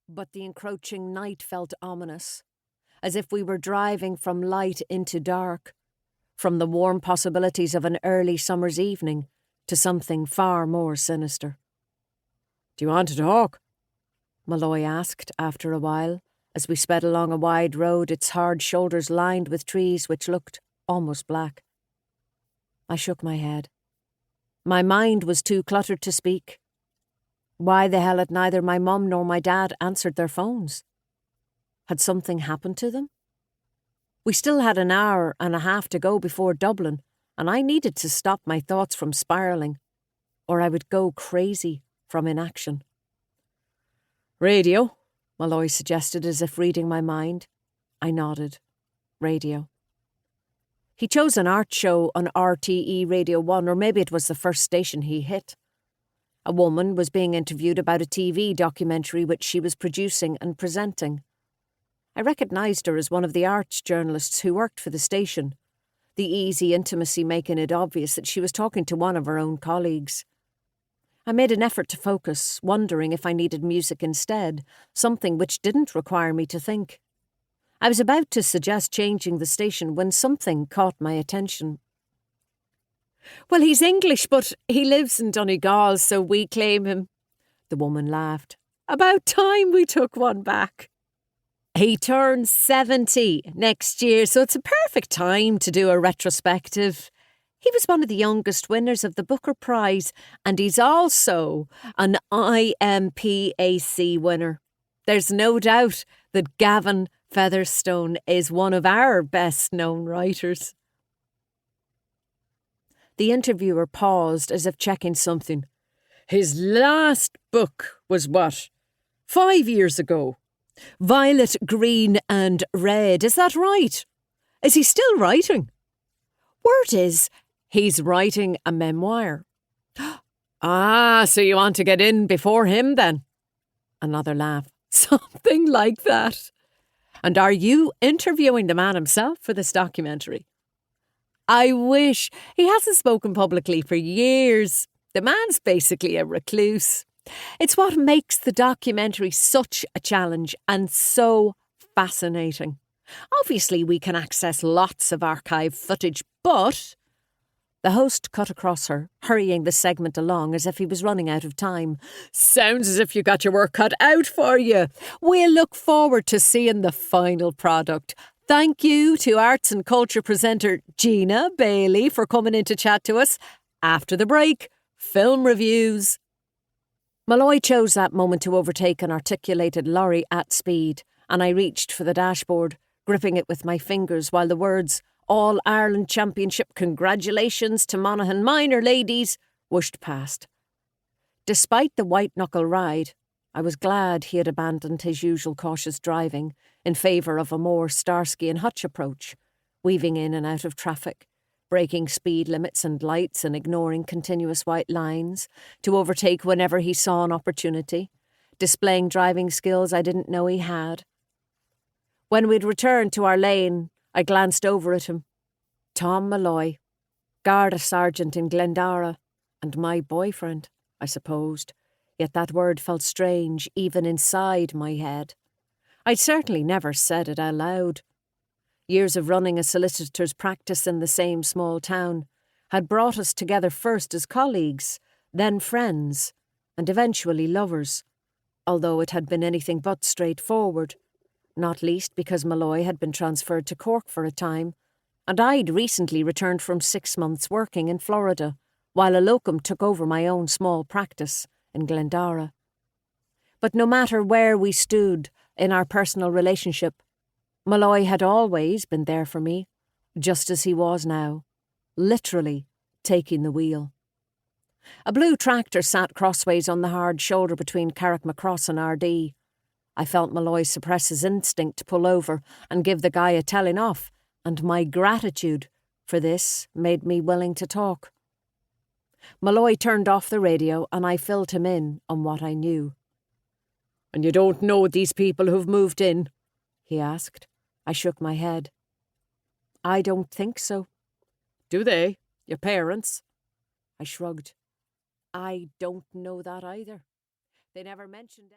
But the encroaching night felt ominous, as if we were driving from light into dark, from the warm possibilities of an early summer's evening to something far more sinister. "Do you want to talk?" Molloy asked after a while, as we sped along a wide road, its hard shoulders lined with trees which looked almost black. I shook my head. My mind was too cluttered to speak. Why the hell had neither my mum nor my dad answered their phones? Had something happened to them? We still had an hour and a half to go before Dublin, and I needed to stop my thoughts from spiralling, or I would go crazy from inaction. "Radio," Molloy suggested, as if reading my mind. I nodded. Radio. He chose an art show on RTE Radio 1, or maybe it was the first station he hit. A woman was being interviewed about a TV documentary which she was producing and presenting. I recognised her as one of the arts journalists who worked for the station, the easy intimacy making it obvious that she was talking to one of her own colleagues. I made an effort to focus, wondering if I needed music instead, something which didn't require me to think. I was about to suggest changing the station when something caught my attention. "Well, he's English, but he lives in Donegal, so we claim him," the woman laughed. "About time we took one back. He turns 70 next year, so it's a perfect time to do a retrospective. He was one of the youngest winners of the Booker Prize, and he's also an IMPAC winner. There's no doubt that Gavin Featherstone is one of our best-known writers." The interviewer paused as if checking something. "His last book was what? 5 years ago. Violet, Green and Red, is that right? Is he still writing?" "Word is, he's writing a memoir." "Ah, so you want to get in before him then?" Another laugh. "Something like that. And are you interviewing the man himself for this documentary?" "I wish. He hasn't spoken publicly for years. The man's basically a recluse. It's what makes the documentary such a challenge and so fascinating. Obviously, we can access lots of archive footage, but..." The host cut across her, hurrying the segment along as if he was running out of time. "Sounds as if you got your work cut out for you. We'll look forward to seeing the final product. Thank you to arts and culture presenter Gina Bailey for coming in to chat to us. After the break, film reviews." Molloy chose that moment to overtake an articulated lorry at speed, and I reached for the dashboard, gripping it with my fingers while the words "All Ireland Championship congratulations to Monaghan Minor ladies" whooshed past. Despite the white-knuckle ride, I was glad he had abandoned his usual cautious driving in favour of a more Starsky and Hutch approach, weaving in and out of traffic, breaking speed limits and lights and ignoring continuous white lines, to overtake whenever he saw an opportunity, displaying driving skills I didn't know he had. When we'd returned to our lane, I glanced over at him. Tom Molloy, Garda Sergeant in Glendara, and my boyfriend, I supposed, yet that word felt strange even inside my head. I'd certainly never said it out loud. Years of running a solicitor's practice in the same small town had brought us together first as colleagues, then friends, and eventually lovers, although it had been anything but straightforward, not least because Molloy had been transferred to Cork for a time, and I'd recently returned from 6 months working in Florida, while a locum took over my own small practice in Glendara. But no matter where we stood in our personal relationship, Molloy had always been there for me, just as he was now, literally taking the wheel. A blue tractor sat crossways on the hard shoulder between Carrickmacross and Ardee. I felt Molloy suppress his instinct to pull over and give the guy a telling off, and my gratitude for this made me willing to talk. Molloy turned off the radio and I filled him in on what I knew. "And you don't know these people who've moved in?" he asked. I shook my head. "I don't think so." "Do they? Your parents?" I shrugged. "I don't know that either. They never mentioned it."